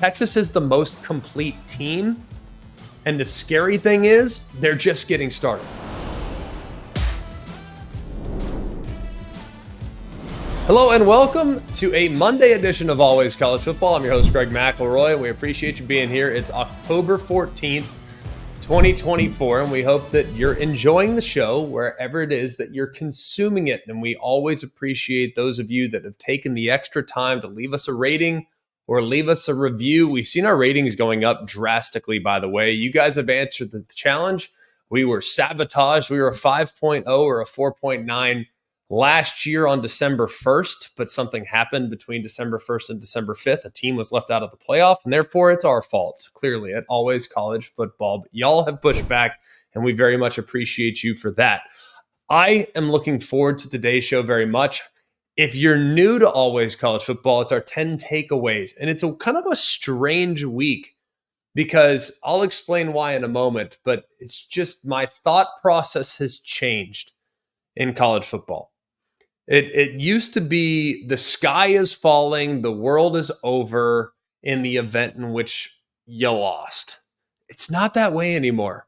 Texas is the most complete team, and the scary thing is they're just getting started. Hello and welcome to a Monday edition of Always College Football. I'm your host, Greg McElroy, and we appreciate you being here. It's October 14th, 2024, and we hope that you're enjoying the show wherever it is that you're consuming it. And we always appreciate those of you that have taken the extra time to leave us a rating or leave us a review. We've seen our ratings going up drastically, by the way. You guys have answered the challenge. We were sabotaged. We were a 5.0 or a 4.9 last year on December 1st, but something happened between December 1st and December 5th. A team was left out of the playoff, and therefore it's our fault, clearly, at Always College Football. But y'all have pushed back, and we very much appreciate you for that. I am looking forward to today's show very much. If you're new to Always College Football, it's our 10 takeaways, and it's a kind of a strange week because I'll explain why in a moment, but it's just my thought process has changed in college football. It used to be the sky is falling, the world is over in the event in which you lost. It's not that way anymore.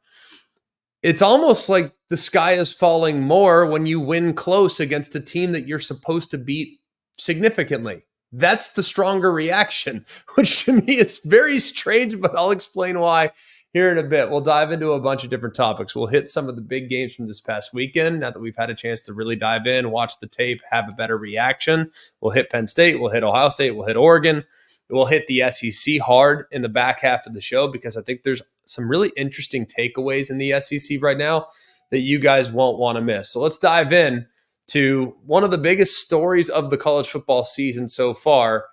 It's almost like the sky is falling more when you win close against a team that you're supposed to beat significantly. That's the stronger reaction, which to me is very strange, but I'll explain why here in a bit. We'll dive into a bunch of different topics. We'll hit some of the big games from this past weekend. Now that we've had a chance to really dive in, watch the tape, have a better reaction. We'll hit Penn State. We'll hit Ohio State. We'll hit Oregon. We'll hit the SEC hard in the back half of the show because I think there's some really interesting takeaways in the SEC right now that you guys won't want to miss. So let's dive in to one of the biggest stories of the college football season so far.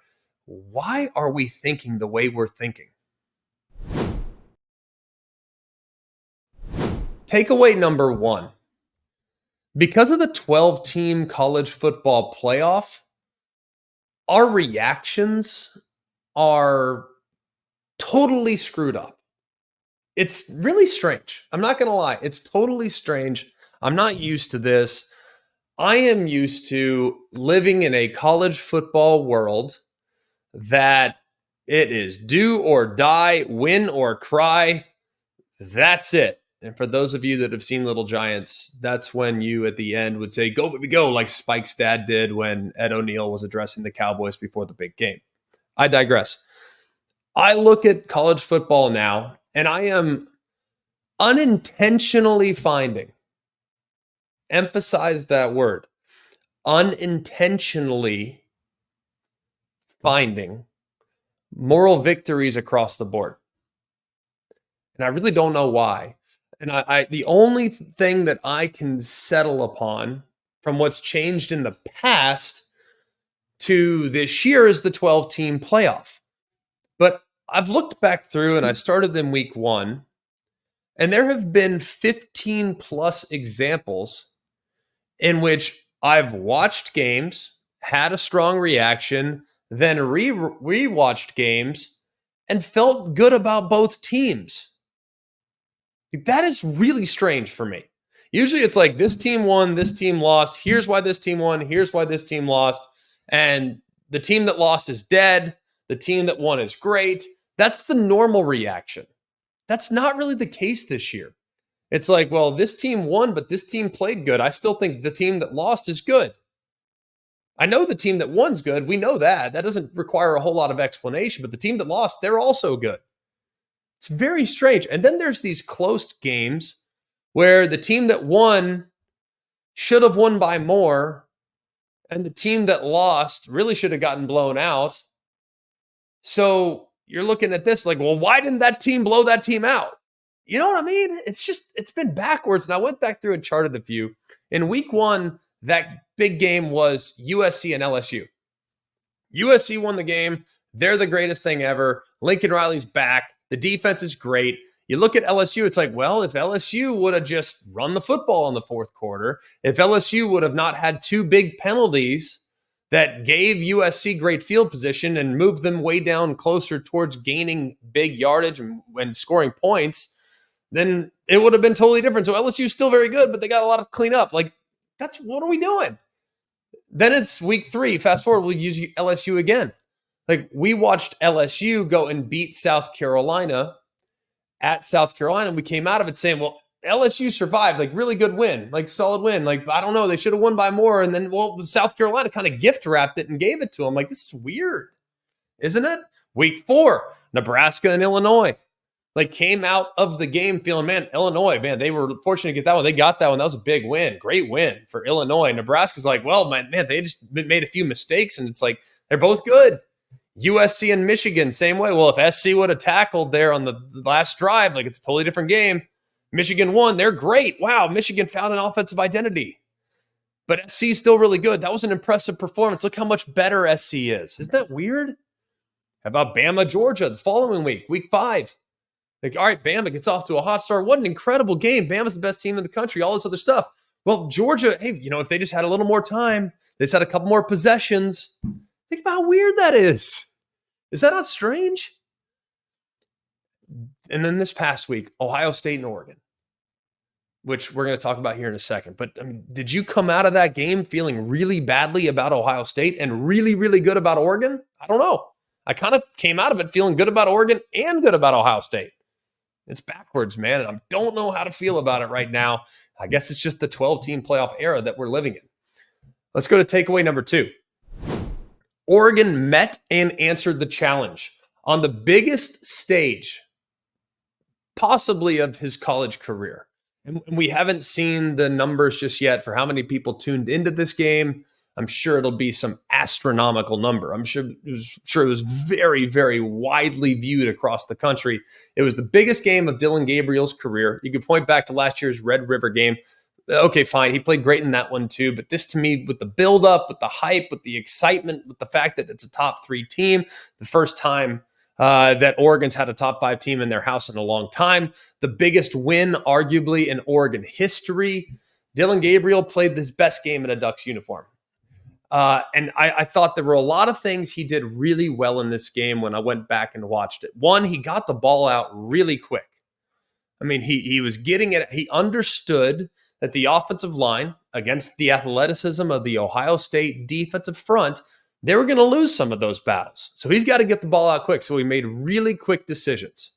Why are we thinking the way we're thinking? Takeaway number one, because of the 12-team college football playoff, our reactions are totally screwed up. It's really strange. I'm not going to lie. It's totally strange. I'm not used to this. I am used to living in a college football world that it is do or die, win or cry. That's it. And for those of you that have seen Little Giants, that's when you at the end would say, go, baby, go, like Spike's dad did when Ed O'Neill was addressing the Cowboys before the big game. I digress. I look at college football now, and I am unintentionally finding, emphasize that word, unintentionally finding moral victories across the board. And I really don't know why. And I the only thing that I can settle upon from what's changed in the past to this year is the 12-team playoff. But I've looked back through, and I started in week one, and there have been 15 plus examples in which I've watched games, had a strong reaction, then rewatched games, and felt good about both teams. That is really strange for me. Usually it's like this team won, this team lost. Here's why this team won. Here's why this team lost. And the team that lost is dead. The team that won is great. That's the normal reaction. That's not really the case this year. It's like, well, this team won, but this team played good. I still think the team that lost is good. I know the team that won's good. We know that. That doesn't require a whole lot of explanation. But the team that lost, they're also good. It's very strange. And then there's these close games where the team that won should have won by more, and the team that lost really should have gotten blown out. So you're looking at this like, well, why didn't that team blow that team out? You know what I mean? It's been backwards. And I went back through and charted a few. In week one, that big game was USC and LSU. USC won the game. They're the greatest thing ever. Lincoln Riley's back. The defense is great. You look at LSU, it's like, well, if LSU would have just run the football in the fourth quarter, if LSU would have not had two big penalties that gave USC great field position and moved them way down closer towards gaining big yardage and scoring points, then it would have been totally different. So LSU's still very good, but they got a lot of clean up. Like, what are we doing? Then it's week 3. Fast forward, we'll use LSU again. Like, we watched LSU go and beat South Carolina at South Carolina, and we came out of it saying, well, LSU survived, like really good win, like solid win. Like, I don't know, they should have won by more. And then, well, South Carolina kind of gift wrapped it and gave it to them. Like, this is weird, isn't it? Week 4, Nebraska and Illinois. Like, came out of the game feeling, man, Illinois, man, they were fortunate to get that one. They got that one. That was a big win. Great win for Illinois. Nebraska's like, well, man, they just made a few mistakes, and it's like, they're both good. USC and Michigan, same way. Well, if SC would have tackled there on the last drive, like, it's a totally different game. Michigan won. They're great. Wow, Michigan found an offensive identity. But SC is still really good. That was an impressive performance. Look how much better SC is. Isn't that weird? How about Bama, Georgia, the following week, week 5? Like, all right, Bama gets off to a hot start. What an incredible game. Bama's the best team in the country, all this other stuff. Well, Georgia, hey, if they just had a little more time, they just had a couple more possessions. Think about how weird that is. Is that not strange? And then this past week, Ohio State and Oregon, which we're going to talk about here in a second. But I mean, did you come out of that game feeling really badly about Ohio State and really, really good about Oregon? I don't know. I kind of came out of it feeling good about Oregon and good about Ohio State. It's backwards, man, and I don't know how to feel about it right now. I guess it's just the 12-team playoff era that we're living in. Let's go to takeaway number 2. Oregon met and answered the challenge on the biggest stage, possibly of his college career. And we haven't seen the numbers just yet for how many people tuned into this game. I'm sure it'll be some astronomical number. I'm sure it was very, very widely viewed across the country. It was the biggest game of Dillon Gabriel's career. You could point back to last year's Red River game. Okay, fine. He played great in that one too. But this, to me, with the buildup, with the hype, with the excitement, with the fact that it's a top 3 team, the first time that Oregon's had a top 5 team in their house in a long time, the biggest win, arguably, in Oregon history. Dillon Gabriel played his best game in a Ducks uniform. And I thought there were a lot of things he did really well in this game when I went back and watched it. One, he got the ball out really quick. I mean, he was getting it. He understood that the offensive line, against the athleticism of the Ohio State defensive front, they were going to lose some of those battles. So he's got to get the ball out quick. So he made really quick decisions.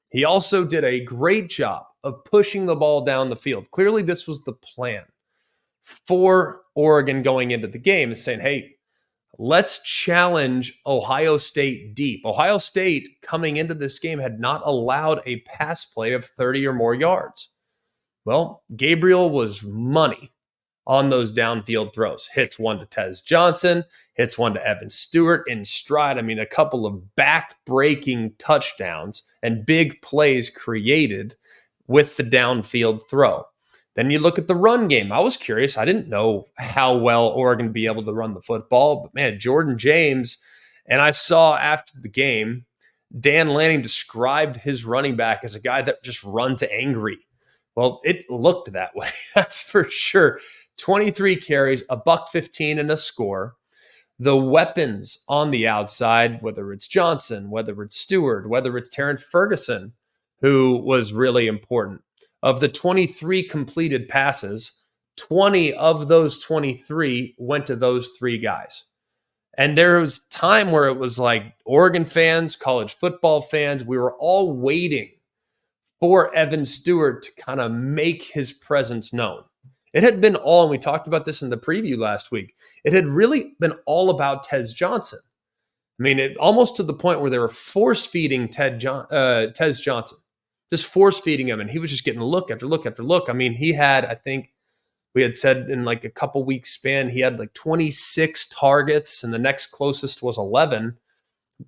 He also did a great job of pushing the ball down the field. Clearly, this was the plan for Oregon going into the game, and saying, hey, let's challenge Ohio State deep. Ohio State, coming into this game, had not allowed a pass play of 30 or more yards. Well, Gabriel was money on those downfield throws. Hits one to Tez Johnson, hits one to Evan Stewart in stride. I mean, a couple of back-breaking touchdowns and big plays created with the downfield throw. Then you look at the run game. I was curious. I didn't know how well Oregon would be able to run the football. But, man, Jordan James, and I saw after the game, Dan Lanning described his running back as a guy that just runs angry. Well, it looked that way. That's for sure. 23 carries, $115 and a score. The weapons on the outside, whether it's Johnson, whether it's Stewart, whether it's Terrence Ferguson, who was really important. Of the 23 completed passes, 20 of those 23 went to those 3 guys. And there was time where it was like Oregon fans, college football fans, we were all waiting for Evan Stewart to kind of make his presence known. It had been all, and we talked about this in the preview last week, it had really been all about Tez Johnson. I mean, it almost to the point where they were force-feeding Tez Johnson. Just force-feeding him, and he was just getting look after look after look. I mean, he had, I think we had said in like a couple weeks span, he had like 26 targets, and the next closest was 11.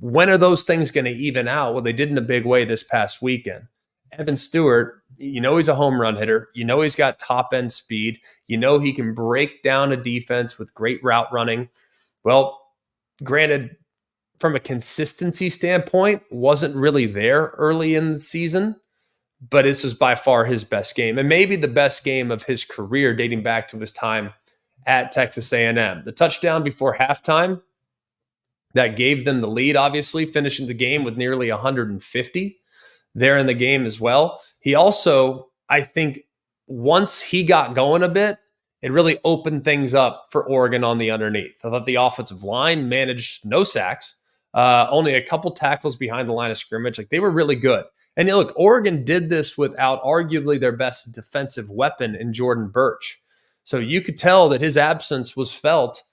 When are those things going to even out? Well, they did in a big way this past weekend. Evan Stewart, he's a home run hitter. He's got top-end speed. He can break down a defense with great route running. Well, granted, from a consistency standpoint, wasn't really there early in the season. But this was by far his best game, and maybe the best game of his career dating back to his time at Texas A&M. The touchdown before halftime that gave them the lead, obviously, finishing the game with nearly 150 there in the game as well. He also, I think, once he got going a bit, it really opened things up for Oregon on the underneath. I thought the offensive line managed no sacks. only a couple tackles behind the line of scrimmage. Like, they were really good. And look, Oregon did this without arguably their best defensive weapon in Jordan Birch. So you could tell that his absence was felt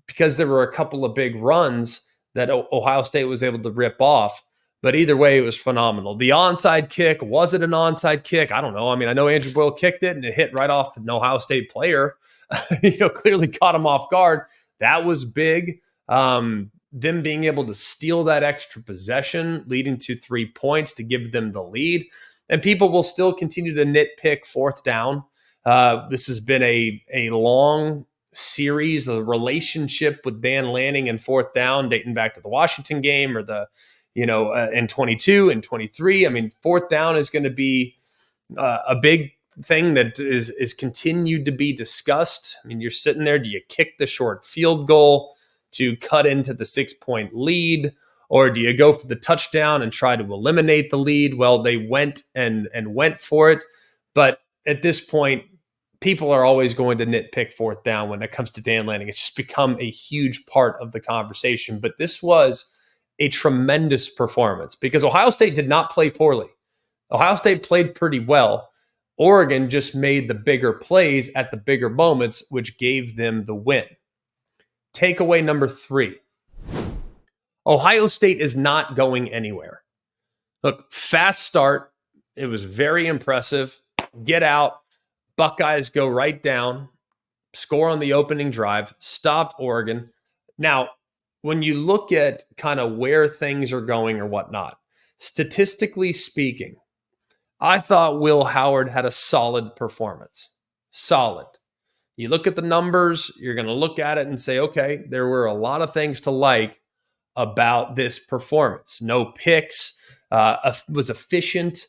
because there were a couple of big runs that Ohio State was able to rip off. But either way, it was phenomenal. The onside kick, was it an onside kick? I don't know. I mean, I know Andrew Boyle kicked it and it hit right off an Ohio State player. Clearly caught him off guard. That was big. Them being able to steal that extra possession, leading to 3 points to give them the lead. And people will still continue to nitpick fourth down. This has been a long series, a relationship with Dan Lanning and fourth down, dating back to the Washington game or in 22 and 23. I mean, fourth down is going to be a big thing that is continued to be discussed. I mean, you're sitting there, do you kick the short field goal to cut into the 6-point lead, or do you go for the touchdown and try to eliminate the lead? Well, they went for it. But at this point, people are always going to nitpick fourth down when it comes to Dan Lanning. It's just become a huge part of the conversation. But this was a tremendous performance because Ohio State did not play poorly. Ohio State played pretty well. Oregon just made the bigger plays at the bigger moments, which gave them the win. Takeaway number 3. Ohio State is not going anywhere. Look, fast start. It was very impressive. Get out. Buckeyes go right down. Score on the opening drive. Stopped Oregon. Now, when you look at kind of where things are going or whatnot, statistically speaking, I thought Will Howard had a solid performance. Solid. You look at the numbers, you're going to look at it and say, okay, there were a lot of things to like about this performance. No picks, was efficient,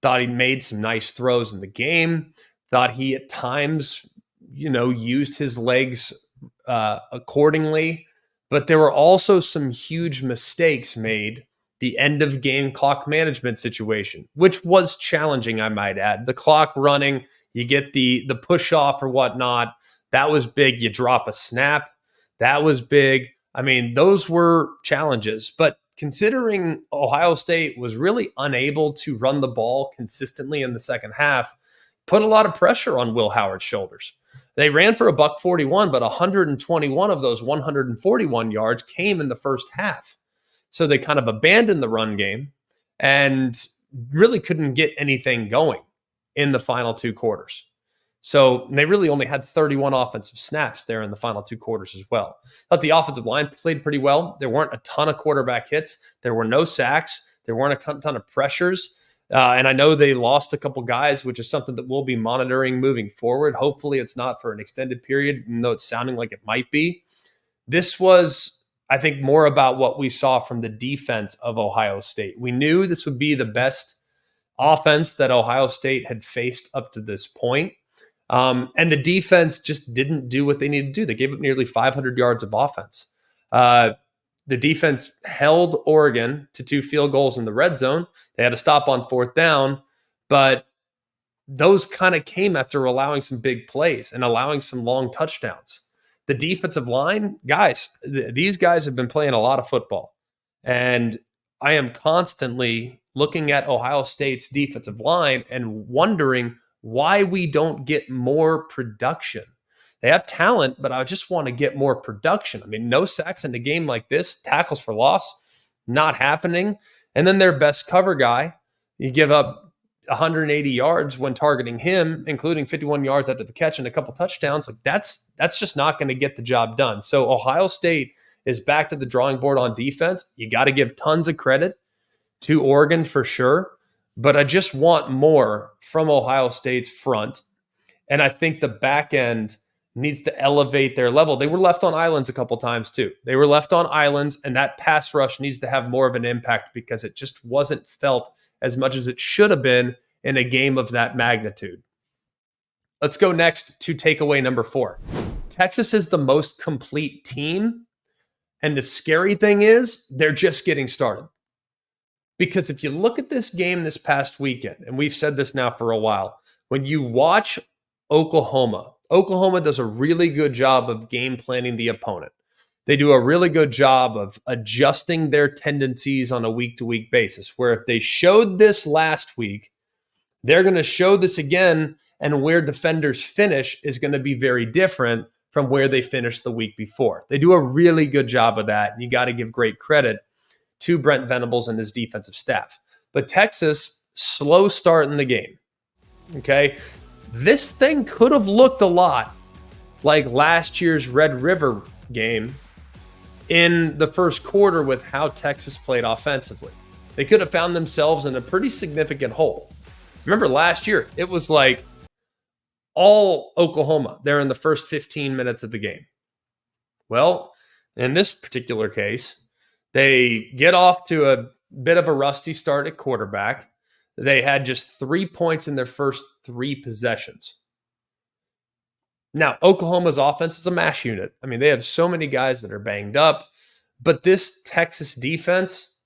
thought he made some nice throws in the game, thought he at times, used his legs accordingly. But there were also some huge mistakes made. The end of game clock management situation, which was challenging, I might add. The clock running, you get the push off or whatnot. That was big. You drop a snap. That was big. I mean, those were challenges. But considering Ohio State was really unable to run the ball consistently in the second half, put a lot of pressure on Will Howard's shoulders. They ran for $141, but 121 of those 141 yards came in the first half. So they kind of abandoned the run game and really couldn't get anything going in the final 2 quarters. So they really only had 31 offensive snaps there in the final 2 quarters as well. Thought the offensive line played pretty well. There weren't a ton of quarterback hits. There were no sacks. There weren't a ton of pressures. And I know they lost a couple guys, which is something that we'll be monitoring moving forward. Hopefully it's not for an extended period, even though it's sounding like it might be. This was, I think, more about what we saw from the defense of Ohio State. We knew this would be the best offense that Ohio State had faced up to this point. And the defense just didn't do what they needed to do. They gave up nearly 500 yards of offense. The defense held Oregon to 2 field goals in the red zone. They had to stop on fourth down, but those kind of came after allowing some big plays and allowing some long touchdowns. The defensive line, guys, these guys have been playing a lot of football. And I am constantly looking at Ohio State's defensive line and wondering why we don't get more production. They have talent, but I just want to get more production. I mean, no sacks in a game like this, tackles for loss, not happening. And then their best cover guy, you give up 180 yards when targeting him, including 51 yards after the catch and a couple touchdowns. Like that's just not going to get the job done. So Ohio State is back to the drawing board on defense. You got to give tons of credit to Oregon for sure, but I just want more from Ohio State's front. And I think the back end needs to elevate their level. They were left on islands a couple times too. They were left on islands, and that pass rush needs to have more of an impact because it just wasn't felt as much as it should have been in a game of that magnitude. Let's go next to takeaway number 4. Texas is the most complete team, and the scary thing is they're just getting started. Because if you look at this game this past weekend, and we've said this now for a while, when you watch Oklahoma does a really good job of game planning the opponent. they do a really good job of adjusting their tendencies on a week-to-week basis, where if they showed this last week, they're going to show this again, and where defenders finish is going to be very different from where they finished the week before. They do a really good job of that, and you got to give great credit to Brent Venables and his defensive staff. But Texas, slow start in the game. Okay? This thing could have looked a lot like last year's Red River game in the first quarter with how Texas played offensively. They could have found themselves in a pretty significant hole. Remember last year, it was like all Oklahoma there in the first 15 minutes of the game. Well, in this particular case, they get off to a bit of a rusty start at quarterback. They had just 3 points in their first 3 possessions. Now, Oklahoma's offense is a mash unit. I mean, they have so many guys that are banged up, but this Texas defense,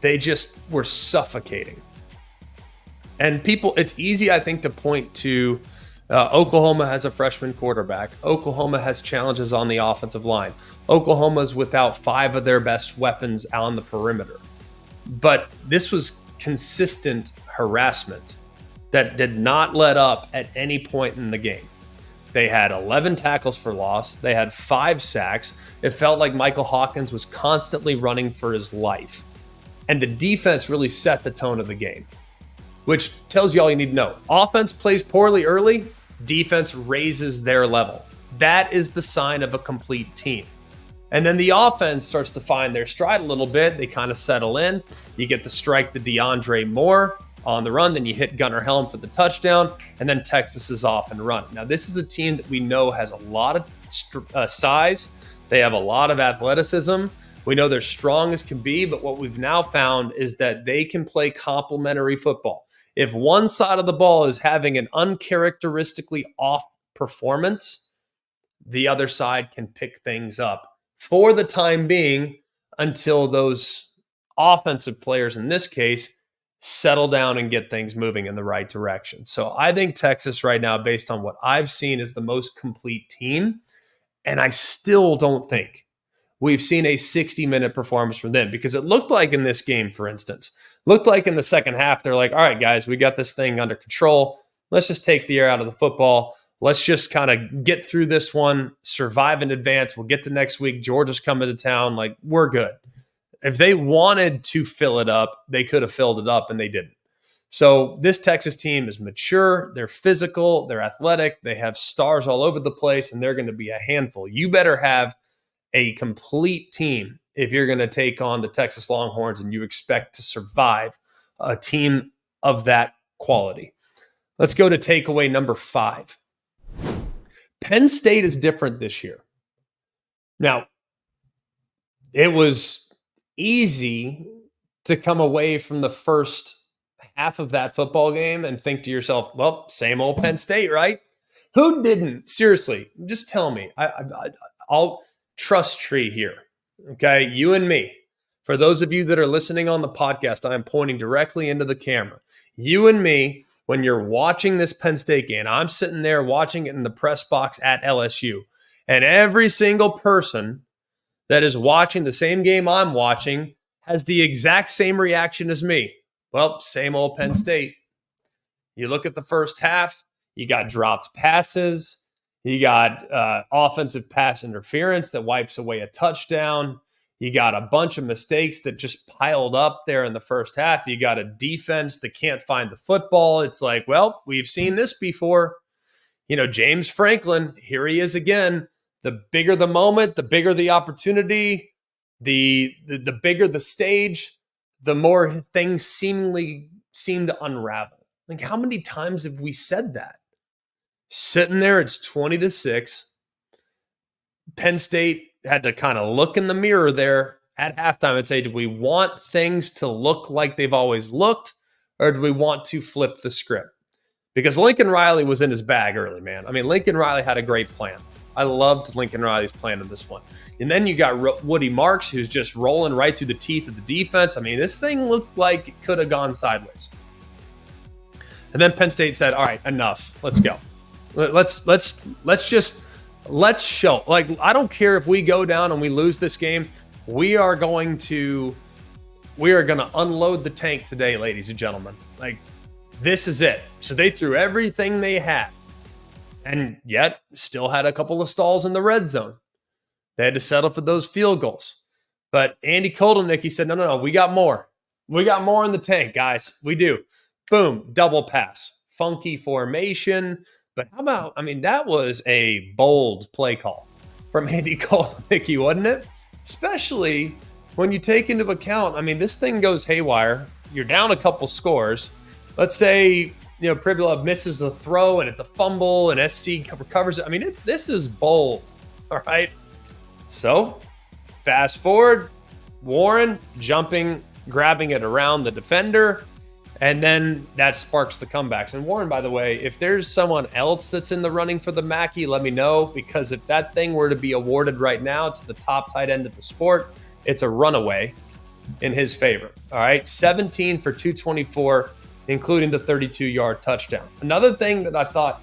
they just were suffocating. And people, it's easy, I think, to point to Oklahoma has a freshman quarterback. Oklahoma has challenges on the offensive line. Oklahoma's without 5 of their best weapons on the perimeter. But this was consistent harassment that did not let up at any point in the game. They had 11 tackles for loss. They had 5 sacks. It felt like Michael Hawkins was constantly running for his life. And the defense really set the tone of the game, which tells you all you need to know. Offense plays poorly early, defense raises their level. That is the sign of a complete team. And then the offense starts to find their stride a little bit. They kind of settle in. You get to strike the DeAndre Moore on the run, then you hit Gunnar Helm for the touchdown, and then Texas is off and running. Now, this is a team that we know has a lot of size. They have a lot of athleticism. We know they're strong as can be, but what we've now found is that they can play complementary football. If one side of the ball is having an uncharacteristically off performance, the other side can pick things up for the time being until those offensive players, in this case, settle down and get things moving in the right direction. So I think Texas right now, based on what I've seen, is the most complete team. And I still don't think we've seen a 60-minute performance from them, because it looked like in this game, for instance, looked like in the second half, they're like, all right, guys, we got this thing under control. Let's just take the air out of the football. Let's just kind of get through this one, survive in advance. We'll get to next week. Georgia's coming to town. Like, we're good. If they wanted to fill it up, they could have filled it up, and they didn't. So this Texas team is mature. They're physical. They're athletic. They have stars all over the place, and they're going to be a handful. You better have a complete team if you're going to take on the Texas Longhorns and you expect to survive a team of that quality. Let's go to takeaway number 5. Penn State is different this year. Now, it was easy to come away from the first half of that football game and think to yourself, well, same old Penn State, right? Who didn't? Seriously, just tell me. I'll trust tree here. Okay, you and me. For those of you that are listening on the podcast, I am pointing directly into the camera. You and me, when you're watching this Penn State game, I'm sitting there watching it in the press box at LSU, and every single person that is watching the same game I'm watching has the exact same reaction as me. Well, same old Penn State. You look at the first half, you got dropped passes, you got offensive pass interference that wipes away a touchdown, you got a bunch of mistakes that just piled up there in the first half, you got a defense that can't find the football. It's like, well, we've seen this before. You know, James Franklin, here he is again. The bigger the moment, the bigger the opportunity, the bigger the stage, the more things seem to unravel. Like, how many times have we said that? Sitting there, it's 20-6. Penn State had to kind of look in the mirror there at halftime and say, do we want things to look like they've always looked, or do we want to flip the script? Because Lincoln Riley was in his bag early, man. I mean, Lincoln Riley had a great plan. I loved Lincoln Riley's plan in this one. And then you got Woody Marks, who's just rolling right through the teeth of the defense. I mean, this thing looked like it could have gone sideways. And then Penn State said, all right, enough. Let's go. Let's just let's show. Like, I don't care if we go down and we lose this game. We are going to unload the tank today, ladies and gentlemen. Like, this is it. So they threw everything they had, and yet still had a couple of stalls in the red zone. They had to settle for those field goals. But Andy Kotelnick, he said, no, we got more. We got more in the tank, guys. We do. Boom, double pass. Funky formation. But how about, that was a bold play call from Andy Kotelnick, wasn't it? Especially when you take into account, this thing goes haywire. You're down a couple scores. Let's say, Pribilov misses a throw and it's a fumble and SC recovers it. This is bold, all right? So, fast forward, Warren jumping, grabbing it around the defender, and then that sparks the comebacks. And Warren, by the way, if there's someone else that's in the running for the Mackey, let me know, because if that thing were to be awarded right now to the top tight end of the sport, it's a runaway in his favor. All right, 17 for 224, including the 32-yard touchdown. Another thing that I thought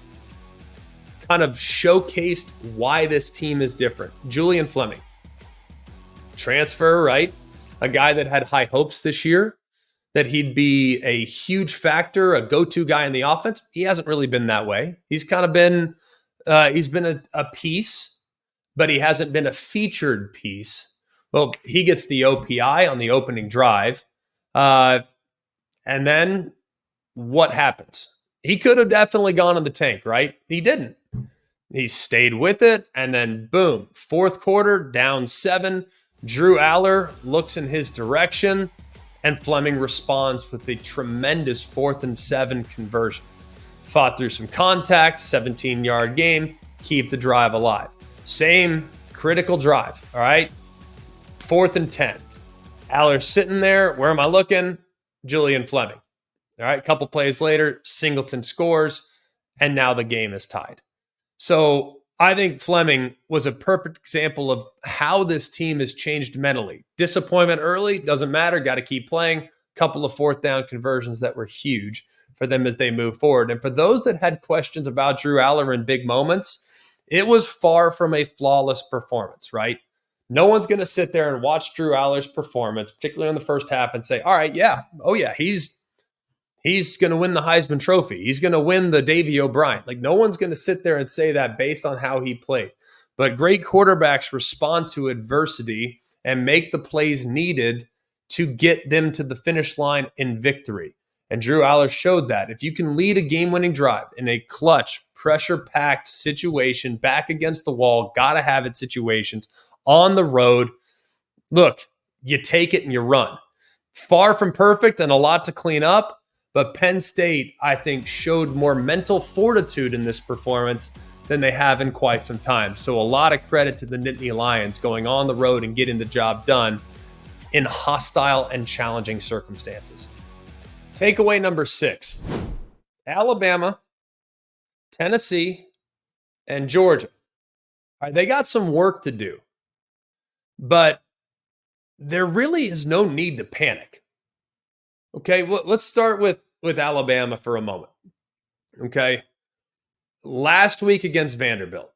kind of showcased why this team is different. Julian Fleming. Transfer, right? A guy that had high hopes this year, that he'd be a huge factor, a go-to guy in the offense. He hasn't really been that way. He's kind of been, he's been a piece, but he hasn't been a featured piece. Well, he gets the OPI on the opening drive. And then what happens? He could have definitely gone in the tank, right? He didn't. He stayed with it, and then boom, fourth quarter, down 7. Drew Aller looks in his direction, and Fleming responds with a tremendous 4th and 7 conversion. Fought through some contact, 17-yard game, keep the drive alive. Same critical drive, all right? 4th and 10. Aller's sitting there. Where am I looking? Julian Fleming. All right, a couple plays later, Singleton scores, and now the game is tied. So I think Fleming was a perfect example of how this team has changed mentally. Disappointment early, doesn't matter, got to keep playing. Couple of 4th down conversions that were huge for them as they move forward. And for those that had questions about Drew Aller in big moments, it was far from a flawless performance, right? No one's going to sit there and watch Drew Aller's performance, particularly in the first half, and say, all right, he's going to win the Heisman Trophy. He's going to win the Davey O'Brien. Like, no one's going to sit there and say that based on how he played. But great quarterbacks respond to adversity and make the plays needed to get them to the finish line in victory. And Drew Aller showed that. If you can lead a game-winning drive in a clutch, pressure-packed situation, back against the wall, gotta have it situations, on the road, look, you take it and you run. Far from perfect and a lot to clean up, but Penn State, I think, showed more mental fortitude in this performance than they have in quite some time. So a lot of credit to the Nittany Lions going on the road and getting the job done in hostile and challenging circumstances. Takeaway number 6, Alabama, Tennessee, and Georgia. All right, they got some work to do, but there really is no need to panic. Okay, well, let's start with Alabama for a moment. Okay, last week against Vanderbilt.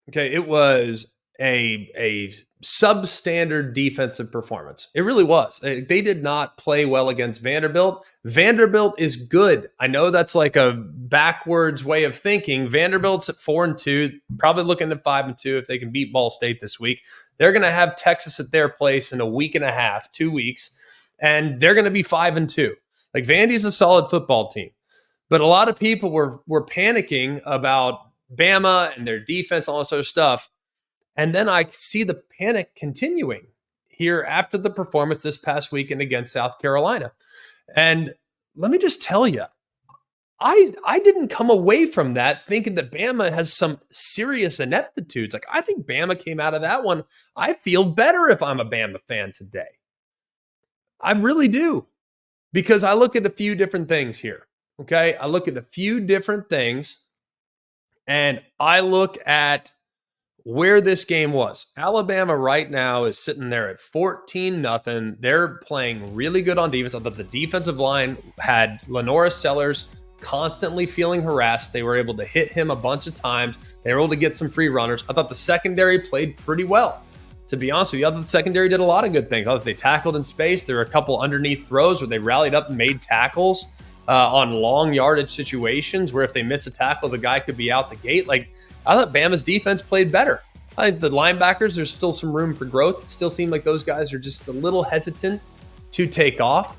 Okay, it was a substandard defensive performance. It really was. They did not play well against Vanderbilt. Vanderbilt is good. I know that's like a backwards way of thinking. Vanderbilt's at 4-2, probably looking at 5-2 if they can beat Ball State this week. They're going to have Texas at their place in a week and a half, 2 weeks, and they're going to be 5-2. Like, Vandy's a solid football team. But a lot of people were panicking about Bama and their defense, all this other stuff. And then I see the panic continuing here after the performance this past weekend against South Carolina. And let me just tell you, I didn't come away from that thinking that Bama has some serious ineptitudes. Like, I think Bama came out of that one. I feel better if I'm a Bama fan today. I really do. Because I look at a few different things here. Okay, I look at a few different things, and I look at where this game was. Alabama right now is sitting there at 14-0. They're playing really good on defense. I thought the defensive line had Lenora Sellers constantly feeling harassed. They were able to hit him a bunch of times. They were able to get some free runners. I thought the secondary played pretty well. To be honest with you, I thought the secondary did a lot of good things. I thought they tackled in space. There were a couple underneath throws where they rallied up and made tackles on long yardage situations where if they miss a tackle, the guy could be out the gate. Like, I thought Bama's defense played better. I think the linebackers, there's still some room for growth. It still seemed like those guys are just a little hesitant to take off.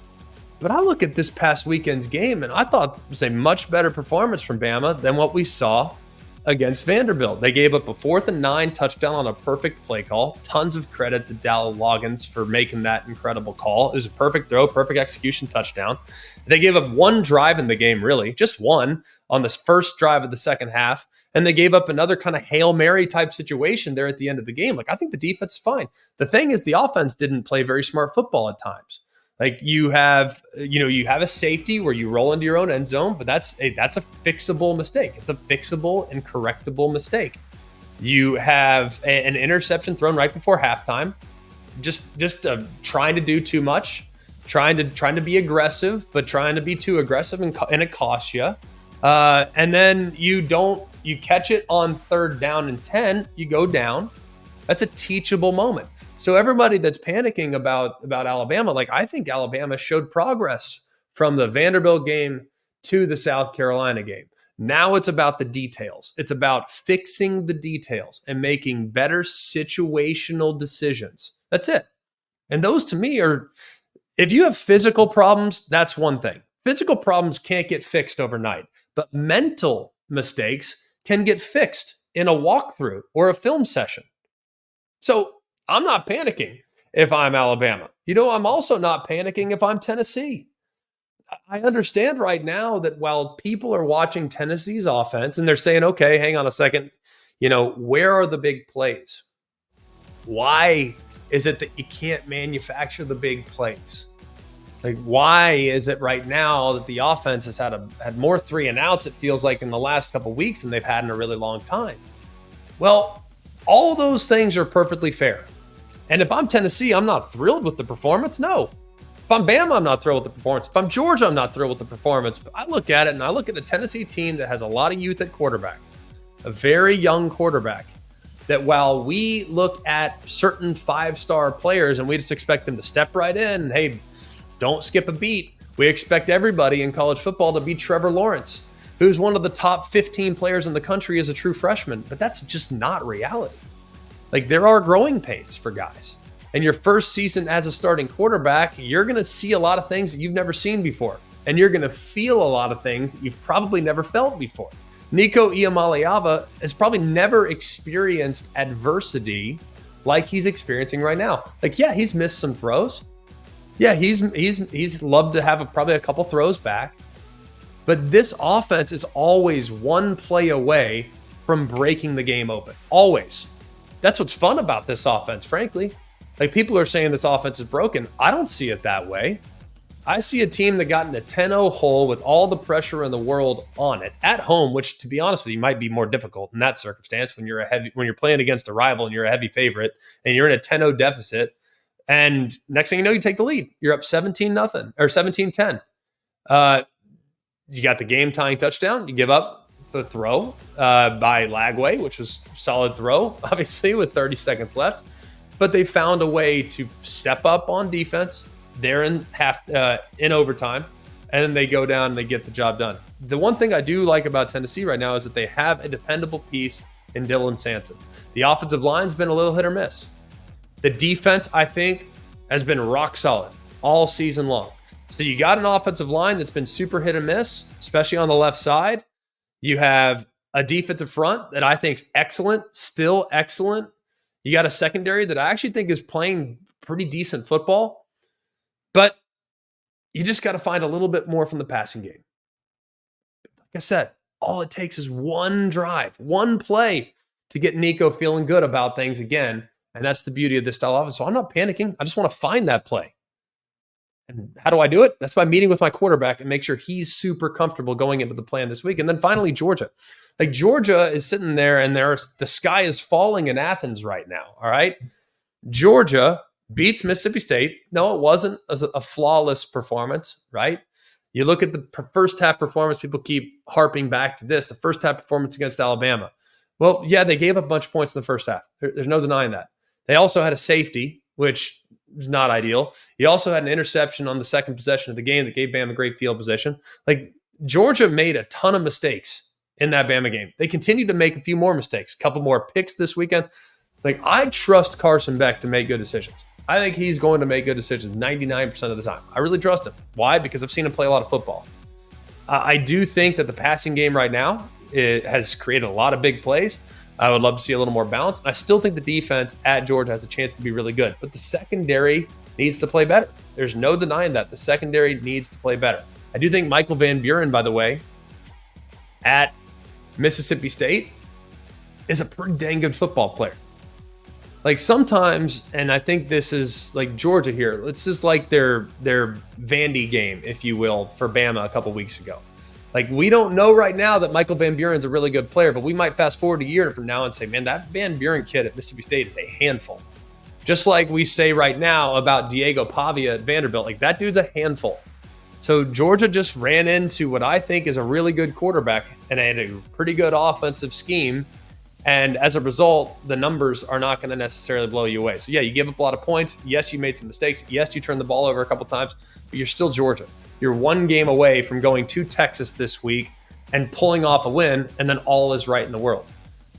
But I look at this past weekend's game, and I thought it was a much better performance from Bama than what we saw against Vanderbilt. They gave up a 4th and 9 touchdown on a perfect play call. Tons of credit to Dowell Loggins for making that incredible call. It was a perfect throw, perfect execution touchdown. They gave up one drive in the game, really, just one on this first drive of the second half. And they gave up another kind of Hail Mary type situation there at the end of the game. Like, I think the defense is fine. The thing is, the offense didn't play very smart football at times. Like, you have a safety where you roll into your own end zone, but that's a fixable mistake. It's a fixable and correctable mistake. You have an interception thrown right before halftime, just trying to do too much, trying to be aggressive, but trying to be too aggressive, and it costs you. And then you catch it on 3rd down and 10, you go down. That's a teachable moment. So everybody that's panicking about Alabama, like, I think Alabama showed progress from the Vanderbilt game to the South Carolina game. Now it's about the details. It's about fixing the details and making better situational decisions. That's it. And those, to me, are, if you have physical problems, that's one thing. Physical problems can't get fixed overnight, but mental mistakes can get fixed in a walkthrough or a film session. So I'm not panicking if I'm Alabama. I'm also not panicking if I'm Tennessee. I understand right now that while people are watching Tennessee's offense and they're saying, okay, hang on a second, where are the big plays? Why is it that you can't manufacture the big plays? Like, why is it right now that the offense has had more 3 and outs, it feels like, in the last couple of weeks than they've had in a really long time? Well, all those things are perfectly fair. And if I'm Tennessee, I'm not thrilled with the performance. No. If I'm Bama, I'm not thrilled with the performance. If I'm Georgia, I'm not thrilled with the performance. But I look at it, and I look at a Tennessee team that has a lot of youth at quarterback, a very young quarterback, that while we look at certain 5-star players and we just expect them to step right in, and, hey, don't skip a beat, we expect everybody in college football to be Trevor Lawrence, who's one of the top 15 players in the country as a true freshman. But that's just not reality. Like, there are growing pains for guys. And your first season as a starting quarterback, you're going to see a lot of things that you've never seen before. And you're going to feel a lot of things that you've probably never felt before. Nico Iamaleava has probably never experienced adversity like he's experiencing right now. Like, yeah, he's missed some throws. Yeah, he's loved to have probably a couple throws back. But this offense is always one play away from breaking the game open. Always. That's what's fun about this offense, frankly. Like, people are saying this offense is broken. I don't see it that way. I see a team that got in a 10-0 hole with all the pressure in the world on it at home, which, to be honest with you, might be more difficult in that circumstance when you're playing against a rival and you're a heavy favorite and you're in a 10-0 deficit. And next thing you know, you take the lead. You're up 17-0 or 17-10. You got the game-tying touchdown. You give up the throw by Lagway, which was a solid throw, obviously, with 30 seconds left. But they found a way to step up on defense. They're in overtime, and then they go down and they get the job done. The one thing I do like about Tennessee right now is that they have a dependable piece in Dylan Sampson. The offensive line's been a little hit or miss. The defense, I think, has been rock solid all season long. So you got an offensive line that's been super hit and miss, especially on the left side. You have a defensive front that I think is excellent, still excellent. You got a secondary that I actually think is playing pretty decent football. But you just got to find a little bit more from the passing game. Like I said, all it takes is one drive, one play to get Nico feeling good about things again. And that's the beauty of this style offense. So I'm not panicking. I just want to find that play. And how do I do it? That's by meeting with my quarterback and make sure he's super comfortable going into the plan this week. And then finally, Georgia. Like, Georgia is sitting there and the sky is falling in Athens right now. All right. Georgia beats Mississippi State. No, it wasn't a flawless performance, right? You look at the first half performance, people keep harping back to this, the first half performance against Alabama. Well, yeah, they gave up a bunch of points in the first half. There's no denying that. They also had a safety, which is not ideal. He also had an interception on the second possession of the game that gave Bama a great field position. Like, Georgia made a ton of mistakes in that Bama game. They continued to make a few more mistakes, a couple more picks this weekend. Like, I trust Carson Beck to make good decisions. I think he's going to make good decisions 99% of the time. I really trust him. Why? Because I've seen him play a lot of football. I do think that the passing game right now, it has created a lot of big plays. I would love to see a little more balance. I still think the defense at Georgia has a chance to be really good, but the secondary needs to play better. There's no denying that. The secondary needs to play better. I do think Michael Van Buren, by the way, at Mississippi State is a pretty dang good football player. Like, sometimes, and I think this is like Georgia here, this is like their Vandy game, if you will, for Bama a couple weeks ago. Like, we don't know right now that Michael Van Buren's a really good player, but we might fast forward a year from now and say, man, that Van Buren kid at Mississippi State is a handful. Just like we say right now about Diego Pavia at Vanderbilt, like, that dude's a handful. So Georgia just ran into what I think is a really good quarterback and had a pretty good offensive scheme. And as a result, the numbers are not going to necessarily blow you away. So yeah, you give up a lot of points. Yes, you made some mistakes. Yes, you turned the ball over a couple times, but you're still Georgia. You're one game away from going to Texas this week and pulling off a win, and then all is right in the world.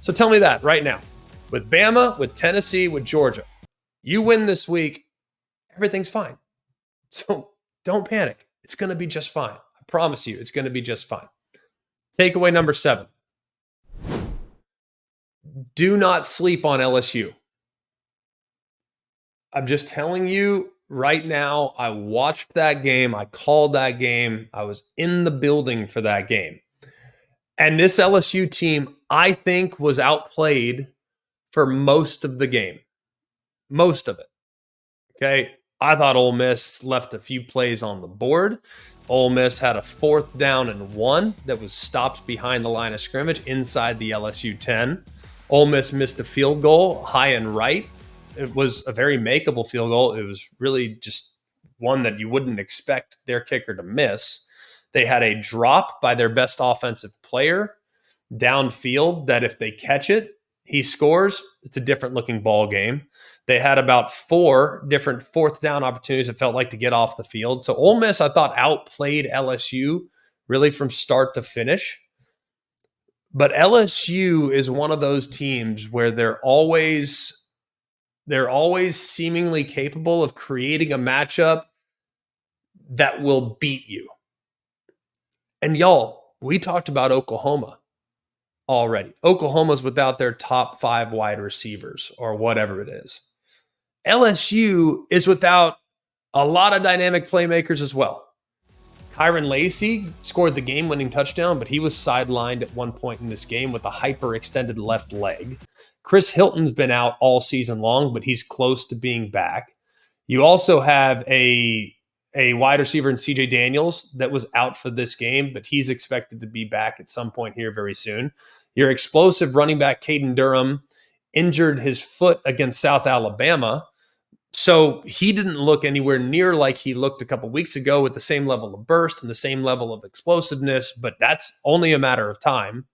So tell me that right now. With Bama, with Tennessee, with Georgia, you win this week, everything's fine. So don't panic. It's going to be just fine. I promise you, it's going to be just fine. Takeaway number 7. Do not sleep on LSU. I'm just telling you right now, I watched that game. I called that game. I was in the building for that game. And this LSU team, I think, was outplayed for most of the game. Most of it. Okay. I thought Ole Miss left a few plays on the board. Ole Miss had a 4th down and 1 that was stopped behind the line of scrimmage inside the LSU 10. Ole Miss missed a field goal high and right. It was a very makeable field goal. It was really just one that you wouldn't expect their kicker to miss. They had a drop by their best offensive player downfield that if they catch it, he scores. It's a different looking ball game. They had about 4 different 4th down opportunities it felt like to get off the field. So Ole Miss, I thought, outplayed LSU really from start to finish. But LSU is one of those teams where they're always seemingly capable of creating a matchup that will beat you. And y'all, we talked about Oklahoma already. Oklahoma's without their top 5 wide receivers or whatever it is. LSU is without a lot of dynamic playmakers as well. Kyron Lacey scored the game-winning touchdown, but he was sidelined at one point in this game with a hyperextended left leg. Chris Hilton's been out all season long, but he's close to being back. You also have a wide receiver in CJ Daniels that was out for this game, but he's expected to be back at some point here very soon. Your explosive running back, Caden Durham, injured his foot against South Alabama. So he didn't look anywhere near like he looked a couple weeks ago with the same level of burst and the same level of explosiveness, but that's only a matter of time.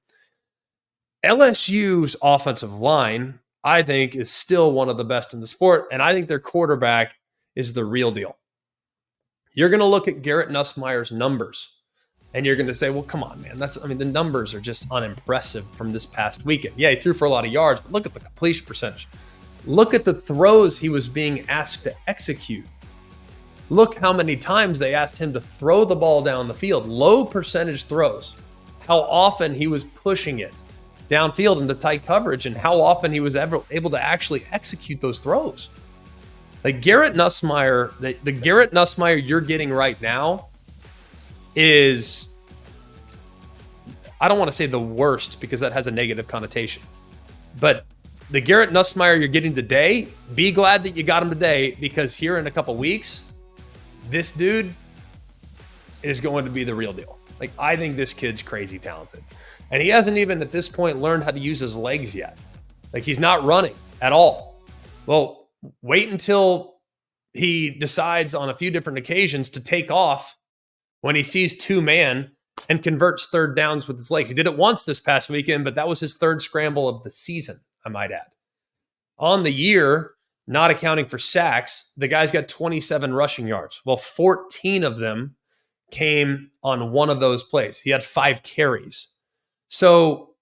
LSU's offensive line, I think, is still one of the best in the sport, and I think their quarterback is the real deal. You're going to look at Garrett Nussmeier's numbers, and you're going to say, well, come on, man. The numbers are just unimpressive from this past weekend. Yeah, he threw for a lot of yards, but look at the completion percentage. Look at the throws he was being asked to execute. Look how many times they asked him to throw the ball down the field. Low percentage throws. How often he was pushing it downfield into tight coverage and how often he was ever able to actually execute those throws. Like Garrett Nussmeier, the Garrett Nussmeier you're getting right now is, I don't want to say the worst because that has a negative connotation, but the Garrett Nussmeier you're getting today, be glad that you got him today because here in a couple weeks, this dude is going to be the real deal. Like, I think this kid's crazy talented. And he hasn't even at this point learned how to use his legs yet. Like, he's not running at all. Well, wait until he decides on a few different occasions to take off when he sees two-man and converts third downs with his legs. He did it once this past weekend, but that was his third scramble of the season, I might add. On the year, not accounting for sacks, the guy's got 27 rushing yards. Well, 14 of them came on one of those plays. He had 5 carries. So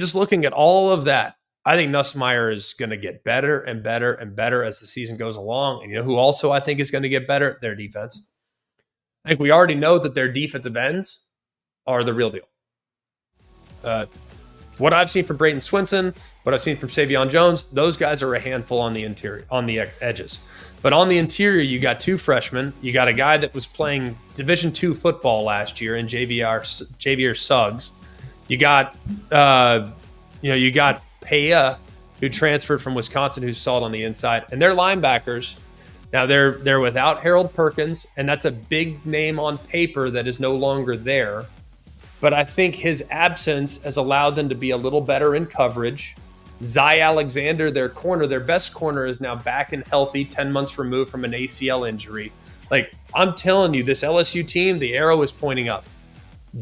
just looking at all of that, I think Nussmeier is going to get better and better and better as the season goes along. And you know who also I think is going to get better? Their defense. I think we already know that their defensive ends are the real deal. What I've seen from Brayton Swinson, what I've seen from Savion Jones, those guys are a handful on the interior, on the edges. But on the interior, you got 2 freshmen. You got a guy that was playing Division II football last year in Javier Suggs. You got, you got Peya, who transferred from Wisconsin, who's solid on the inside, and their linebackers. Now they're without Harold Perkins, and that's a big name on paper that is no longer there. But I think his absence has allowed them to be a little better in coverage. Zy Alexander, their corner, their best corner, is now back and healthy, 10 months removed from an ACL injury. Like, I'm telling you, this LSU team, the arrow is pointing up.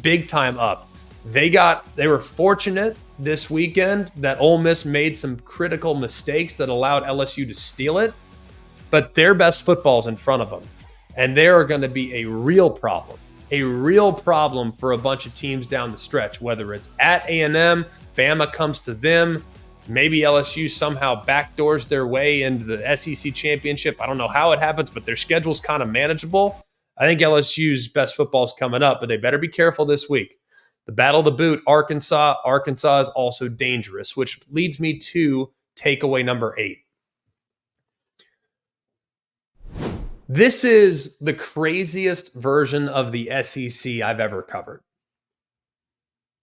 Big time up. They were fortunate this weekend that Ole Miss made some critical mistakes that allowed LSU to steal it. But their best football's in front of them. And they are going to be a real problem for a bunch of teams down the stretch, whether it's at A&M, Bama comes to them, maybe LSU somehow backdoors their way into the SEC championship. I don't know how it happens, but their schedule's kind of manageable. I think LSU's best football is coming up, but they better be careful this week. The battle of the boot, Arkansas. Arkansas is also dangerous, which leads me to takeaway number 8. This is the craziest version of the SEC I've ever covered.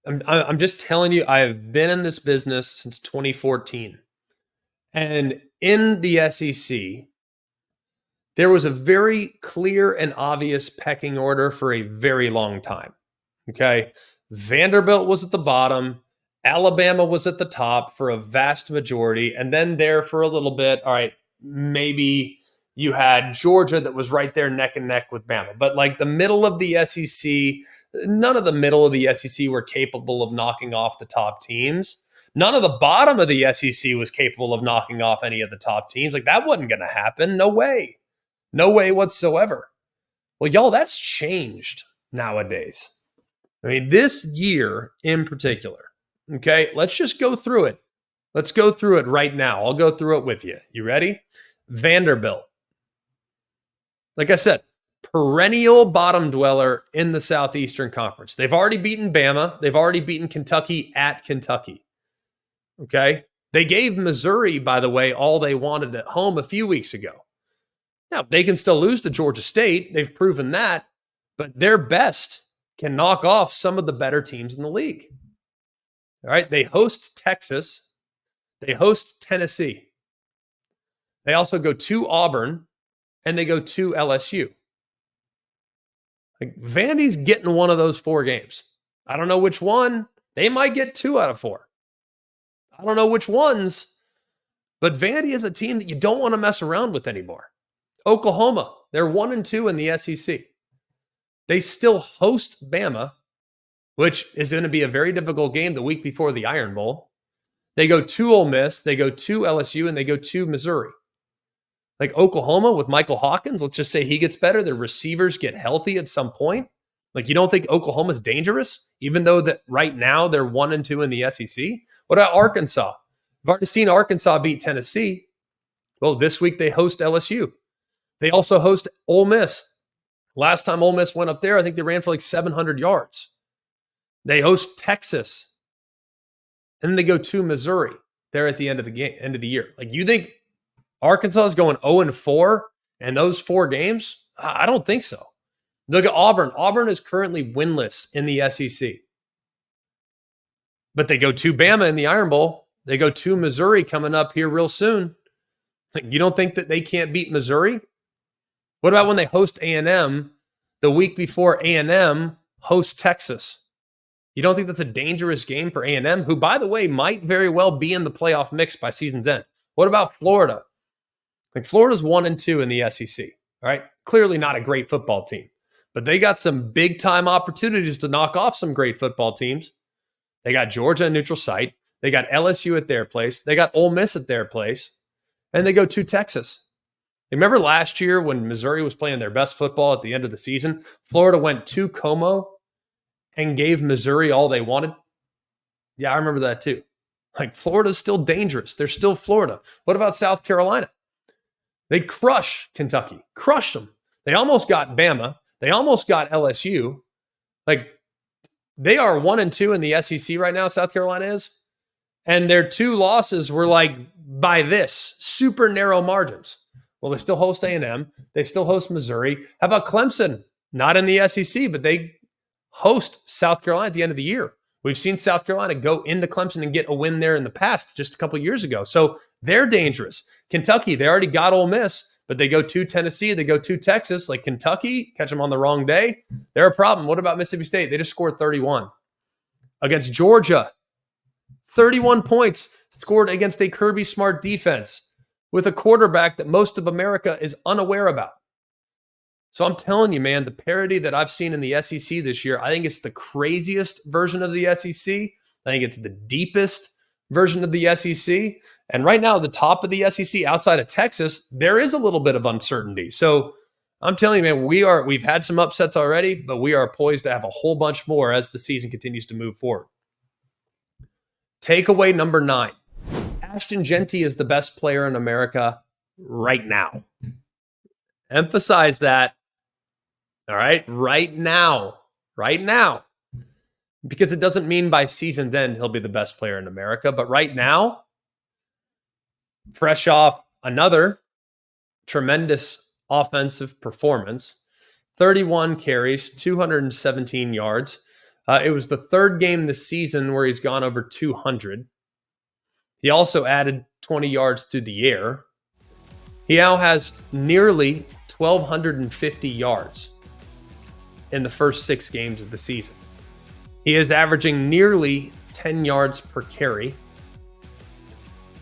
I'm just telling you, I have been in this business since 2014. And in the SEC, there was a very clear and obvious pecking order for a very long time. Okay. Vanderbilt was at the bottom. Alabama was at the top for a vast majority. And then there for a little bit, all right, maybe you had Georgia that was right there neck and neck with Bama. But like the middle of the SEC, none of the middle of the SEC were capable of knocking off the top teams. None of the bottom of the SEC was capable of knocking off any of the top teams. Like that wasn't going to happen. No way. No way whatsoever. Well, y'all, that's changed nowadays. I mean, this year in particular, okay, let's just go through it. Let's go through it right now. I'll go through it with you. You ready? Vanderbilt. Like I said, perennial bottom dweller in the Southeastern Conference. They've already beaten Bama. They've already beaten Kentucky at Kentucky. Okay? They gave Missouri, by the way, all they wanted at home a few weeks ago. Now, they can still lose to Georgia State. They've proven that. But their best can knock off some of the better teams in the league. All right? They host Texas. They host Tennessee. They also go to Auburn. And they go to LSU. Like Vandy's getting one of those 4 games. I don't know which one. They might get 2 out of 4. I don't know which ones. But Vandy is a team that you don't want to mess around with anymore. Oklahoma, they're 1-2 in the SEC. They still host Bama, which is going to be a very difficult game the week before the Iron Bowl. They go to Ole Miss, they go to LSU, and they go to Missouri. Like Oklahoma with Michael Hawkins, let's just say he gets better. Their receivers get healthy at some point. Like you don't think Oklahoma's dangerous, even though that right now they're 1-2 in the SEC? What about Arkansas? I've already seen Arkansas beat Tennessee. Well, this week they host LSU. They also host Ole Miss. Last time Ole Miss went up there, I think they ran for like 700 yards. They host Texas. And then they go to Missouri there at the end of the game, end of the year. Like you think Arkansas is going 0-4 in those 4 games? I don't think so. Look at Auburn. Auburn is currently winless in the SEC. But they go to Bama in the Iron Bowl. They go to Missouri coming up here real soon. You don't think that they can't beat Missouri? What about when they host A&M the week before A&M hosts Texas? You don't think that's a dangerous game for A&M, who, by the way, might very well be in the playoff mix by season's end? What about Florida? Like Florida's 1-2 in the SEC, all right? Clearly not a great football team. but they got some big time opportunities to knock off some great football teams. They got Georgia at neutral site. They got LSU at their place. They got Ole Miss at their place. And they go to Texas. Remember last year when Missouri was playing their best football at the end of the season? Florida went to Como and gave Missouri all they wanted. Yeah, I remember that too. Like, Florida's still dangerous. They're still Florida. What about South Carolina? They crush Kentucky, crushed them. They almost got Bama. They almost got LSU. Like, they are 1-2 in the SEC right now, South Carolina is. And their 2 losses were like by this, super narrow margins. Well, they still host A&M. They still host Missouri. How about Clemson? Not in the SEC, but they host South Carolina at the end of the year. We've seen South Carolina go into Clemson and get a win there in the past, just a couple years ago. So they're dangerous. Kentucky, they already got Ole Miss, but they go to Tennessee. They go to Texas. Like Kentucky, catch them on the wrong day. They're a problem. What about Mississippi State? They just scored 31. Against Georgia, 31 points scored against a Kirby Smart defense with a quarterback that most of America is unaware about. So I'm telling you, man, the parity that I've seen in the SEC this year, I think it's the craziest version of the SEC. I think it's the deepest version of the SEC. And right now, the top of the SEC outside of Texas, there is a little bit of uncertainty. So I'm telling you, man, we've had some upsets already, but we are poised to have a whole bunch more as the season continues to move forward. Takeaway number 9. Ashton Jeanty is the best player in America right now. Emphasize that. All right. Right now. Because it doesn't mean by season's end he'll be the best player in America. But right now, fresh off another tremendous offensive performance, 31 carries, 217 yards. It was the third game this season where he's gone over 200. He also added 20 yards through the air. He now has nearly 1,250 yards in the first 6 games of the season. He is averaging nearly 10 yards per carry,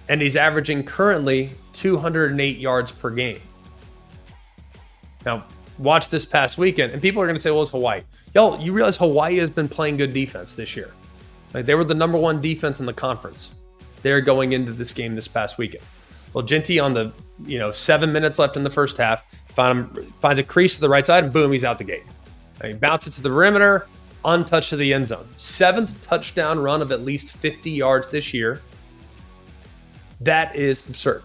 and he's averaging currently 208 yards per game. Now, watch this past weekend, and people are going to say, well, it's Hawaii. Y'all, you realize Hawaii has been playing good defense this year. Like, they were the number 1 defense in the conference. They're going into this game this past weekend. Well, Jeanty on the 7 minutes left in the first half, finds a crease to the right side, and boom, he's out the gate. And he bounces to the perimeter, untouched to the end zone. 7th touchdown run of at least 50 yards this year. That is absurd.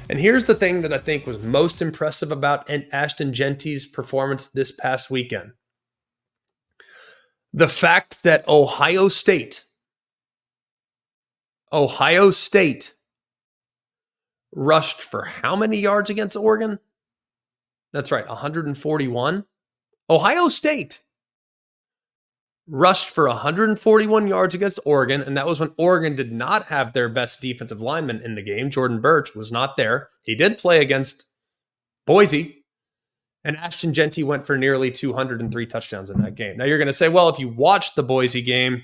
And here's the thing that I think was most impressive about Ashton Jeanty's performance this past weekend. The fact that Ohio State rushed for how many yards against Oregon? That's right, 141. Ohio State rushed for 141 yards against Oregon, and that was when Oregon did not have their best defensive lineman in the game. Jordan Birch was not there. He did play against Boise, and Ashton Jeanty went for nearly 203 touchdowns in that game. Now you're going to say, well, if you watched the Boise game,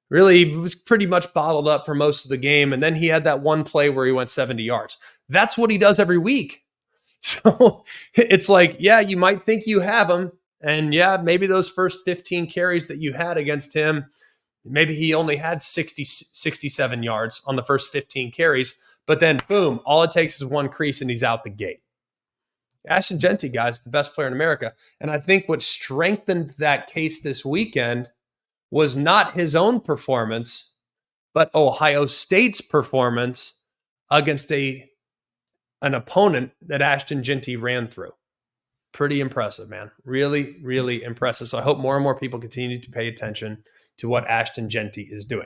really, he was pretty much bottled up for most of the game, and then he had that one play where he went 70 yards. That's what he does every week. So it's like, yeah, you might think you have him, and yeah, maybe those first 15 carries that you had against him, maybe he only had 67 yards on the first 15 carries, but then boom, all it takes is one crease and he's out the gate. Ashton Jeanty, guys, the best player in America. And I think what strengthened that case this weekend was not his own performance, but Ohio State's performance against an opponent that Ashton Jeanty ran through. Pretty impressive, man. Really, really impressive. So I hope more and more people continue to pay attention to what Ashton Jeanty is doing.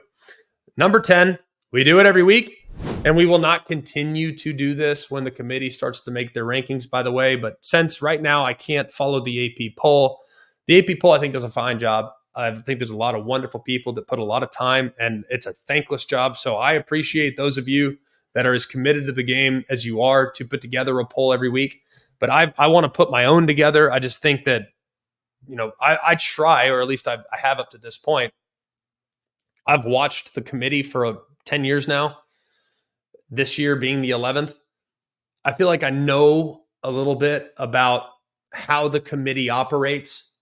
Number 10, we do it every week, and we will not continue to do this when the committee starts to make their rankings, by the way. But since right now I can't follow the AP poll, the AP poll I think does a fine job. I think there's a lot of wonderful people that put a lot of time, and it's a thankless job. So I appreciate those of you that are as committed to the game as you are to put together a poll every week. But I want to put my own together. I just think that, I try, or at least I have up to this point. I've watched the committee for 10 years now, this year being the 11th. I feel like I know a little bit about how the committee operates.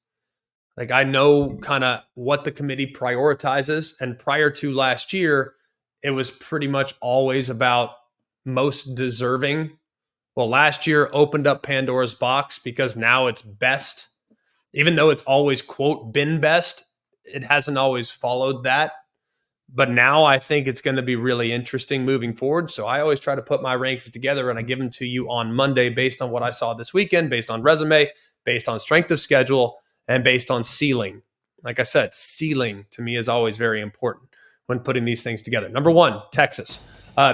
Like I know kind of what the committee prioritizes. And prior to last year, it was pretty much always about most deserving. Well, last year opened up Pandora's box because now it's best. Even though it's always, quote, been best, it hasn't always followed that. But now I think it's going to be really interesting moving forward. So I always try to put my rankings together and I give them to you on Monday based on what I saw this weekend, based on resume, based on strength of schedule, and based on ceiling. Like I said, ceiling to me is always very important when putting these things together. Number one, Texas.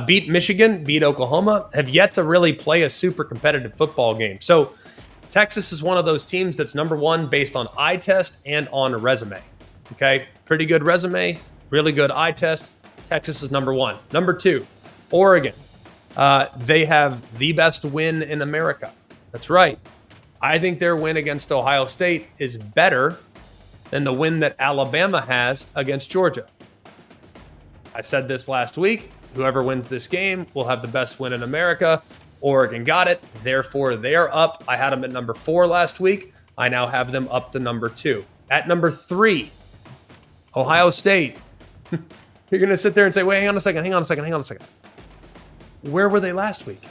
Beat Michigan, beat Oklahoma, have yet to really play a super competitive football game. So Texas is one of those teams that's number one based on eye test and on resume. Okay, pretty good resume, really good eye test. Texas is number one. Number two, Oregon. They have the best win in America. That's right. I think their win against Ohio State is better than the win that Alabama has against Georgia. I said this last week. Whoever wins this game will have the best win in America. Oregon got it. Therefore, they're up. I had them at number 4 last week. I now have them up to number 2. At number 3, Ohio State. You're going to sit there and say, wait, hang on a second. Where were they last week?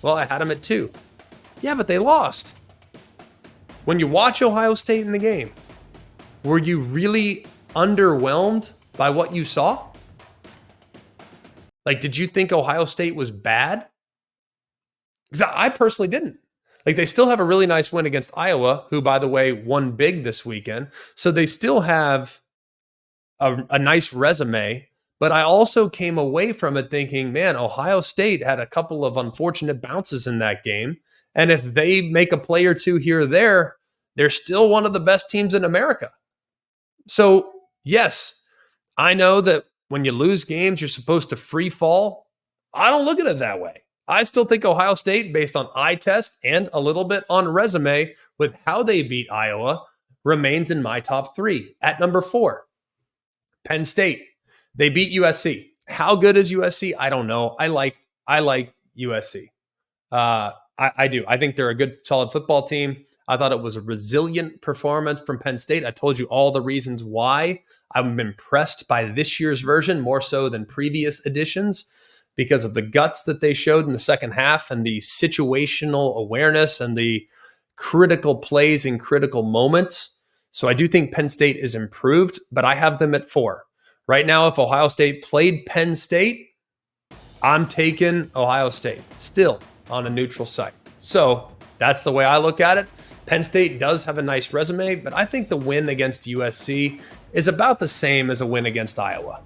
Well, I had them at 2. Yeah, but they lost. When you watch Ohio State in the game, were you really underwhelmed by what you saw? Like, did you think Ohio State was bad? Because I personally didn't. Like, they still have a really nice win against Iowa, who, by the way, won big this weekend. So they still have a nice resume. But I also came away from it thinking, man, Ohio State had a couple of unfortunate bounces in that game. And if they make a play or two here or there, they're still one of the best teams in America. So, yes, I know that when you lose games, you're supposed to free fall. I don't look at it that way. I still think Ohio State, based on eye test and a little bit on resume with how they beat Iowa, remains in my top 3. At number 4, Penn State. They beat USC. How good is USC? I don't know. I like USC. I do. I think they're a good, solid football team. I thought it was a resilient performance from Penn State. I told you all the reasons why I'm impressed by this year's version more so than previous editions because of the guts that they showed in the second half and the situational awareness and the critical plays in critical moments. So I do think Penn State is improved, but I have them at 4. Right now, if Ohio State played Penn State, I'm taking Ohio State still on a neutral site. So that's the way I look at it. Penn State does have a nice resume, but I think the win against USC is about the same as a win against Iowa.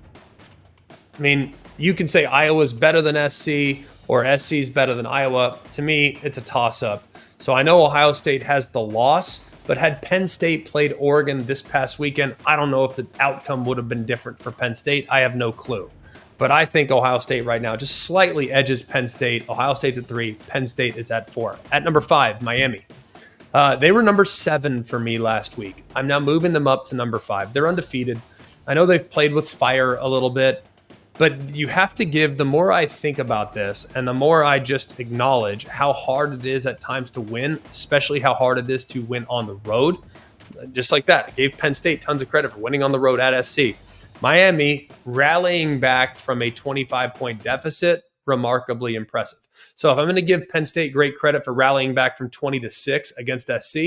I mean, you can say Iowa's better than SC or SC's better than Iowa. To me, it's a toss-up. So I know Ohio State has the loss, but had Penn State played Oregon this past weekend, I don't know if the outcome would have been different for Penn State. I have no clue. But I think Ohio State right now just slightly edges Penn State. Ohio State's at 3. Penn State is at 4. At number 5, Miami. They were number 7 for me last week. I'm now moving them up to number 5. They're undefeated. I know they've played with fire a little bit, but you have to give, the more I think about this and the more I just acknowledge how hard it is at times to win, especially how hard it is to win on the road. Just like that, I gave Penn State tons of credit for winning on the road at SC. Miami rallying back from a 25-point deficit, remarkably impressive. So if I'm going to give Penn State great credit for rallying back from 20-6 against SC,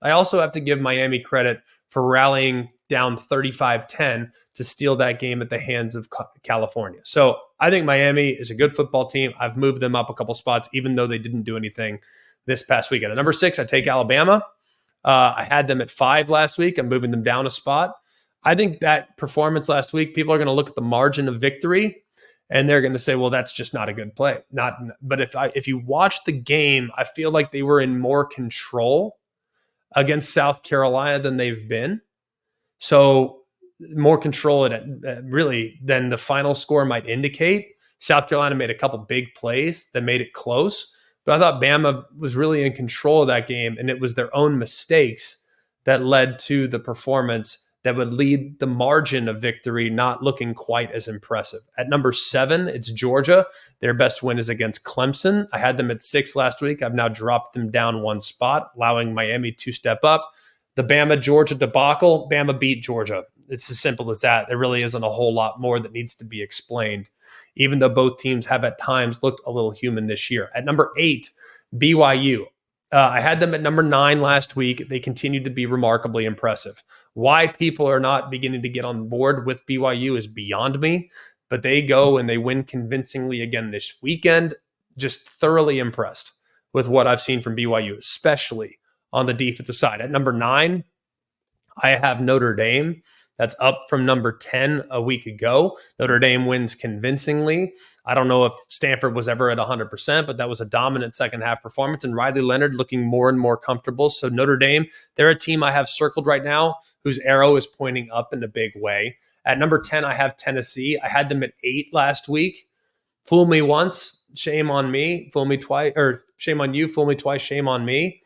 I also have to give Miami credit for rallying down 35-10 to steal that game at the hands of California. So I think Miami is a good football team. I've moved them up a couple spots, even though they didn't do anything this past weekend. At number 6, I take Alabama. I had them at 5 last week. I'm moving them down a spot. I think that performance last week, people are going to look at the margin of victory and they're going to say, well, that's just not a good play. But if you watch the game, I feel like they were in more control against South Carolina than they've been. So more control really than the final score might indicate. South Carolina made a couple big plays that made it close, but I thought Bama was really in control of that game, and it was their own mistakes that led to the performance that would lead the margin of victory not looking quite as impressive. At number 7, it's Georgia. Their best win is against Clemson. I had them at 6 last week. I've now dropped them down one spot, allowing Miami to step up. The Bama-Georgia debacle, Bama beat Georgia. It's as simple as that. There really isn't a whole lot more that needs to be explained, even though both teams have at times looked a little human this year. At number 8, BYU. I had them at number 9 last week. They continue to be remarkably impressive. Why people are not beginning to get on board with BYU is beyond me, but they go and they win convincingly again this weekend. Just thoroughly impressed with what I've seen from BYU, especially on the defensive side. At number 9, I have Notre Dame. That's up from number 10 a week ago. Notre Dame wins convincingly. I don't know if Stanford was ever at 100%, but that was a dominant second half performance. And Riley Leonard looking more and more comfortable. So Notre Dame, they're a team I have circled right now whose arrow is pointing up in a big way. At number 10, I have Tennessee. I had them at 8 last week. Fool me once, shame on me. Fool me twice, or shame on you. Fool me twice, shame on me.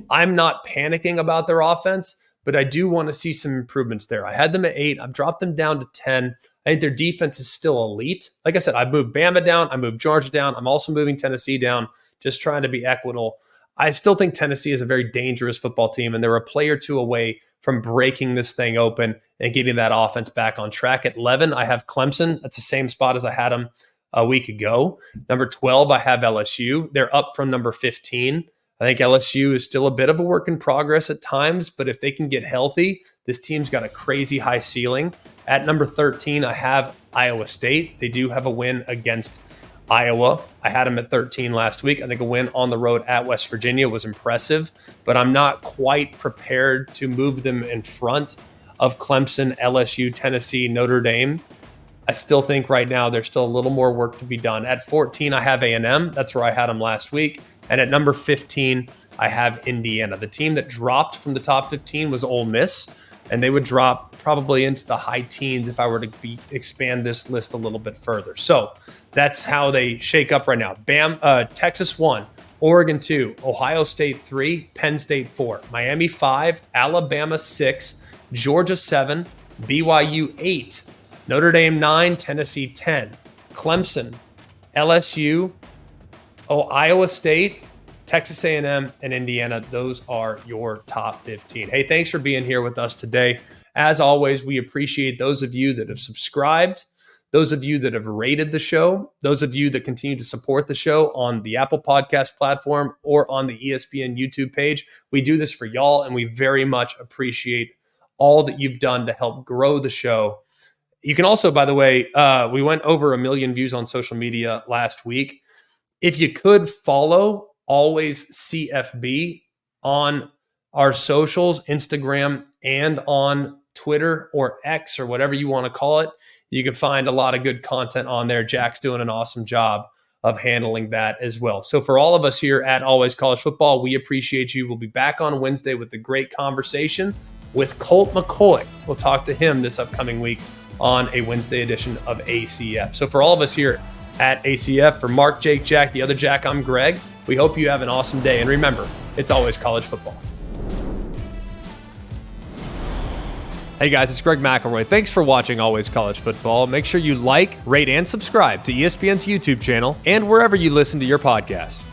I'm not panicking about their offense, but I do want to see some improvements there. I had them at 8. I've dropped them down to 10. I think their defense is still elite. Like I said, I've moved Bama down. I moved Georgia down. I'm also moving Tennessee down, just trying to be equitable. I still think Tennessee is a very dangerous football team, and they're a play or two away from breaking this thing open and getting that offense back on track. At 11, I have Clemson. That's the same spot as I had them a week ago. Number 12, I have LSU. They're up from number 15. I think LSU is still a bit of a work in progress at times, but if they can get healthy, this team's got a crazy high ceiling. At number 13, I have Iowa State. They do have a win against Iowa. I had them at 13 last week. I think a win on the road at West Virginia was impressive, but I'm not quite prepared to move them in front of Clemson, LSU, Tennessee, Notre Dame. I still think right now there's still a little more work to be done. At 14, I have A&M. That's where I had them last week. And at number 15, I have Indiana. The team that dropped from the top 15 was Ole Miss, and they would drop probably into the high teens if I were to expand this list a little bit further. So that's how they shake up right now. Texas 1, Oregon 2, Ohio State 3, Penn State 4, Miami 5, Alabama 6, Georgia 7, BYU 8, Notre Dame 9, Tennessee 10, Clemson, LSU, Iowa State, Texas A&M, and Indiana. Those are your top 15. Hey, thanks for being here with us today. As always, we appreciate those of you that have subscribed, those of you that have rated the show, those of you that continue to support the show on the Apple Podcast platform or on the ESPN YouTube page. We do this for y'all, and we very much appreciate all that you've done to help grow the show. You can also, by the way, we went over 1 million views on social media last week. If you could follow Always CFB on our socials, Instagram, and on Twitter or X or whatever you want to call it, you can find a lot of good content on there. Jack's doing an awesome job of handling that as well. So for all of us here at Always College Football, we appreciate you. We'll be back on Wednesday with a great conversation with Colt McCoy. We'll talk to him this upcoming week on a Wednesday edition of ACF. So for all of us here at ACF, for Mark, Jake, Jack, the other Jack, I'm Greg. We hope you have an awesome day. And remember, it's always college football. Hey guys, it's Greg McElroy. Thanks for watching Always College Football. Make sure you like, rate, and subscribe to ESPN's YouTube channel and wherever you listen to your podcasts.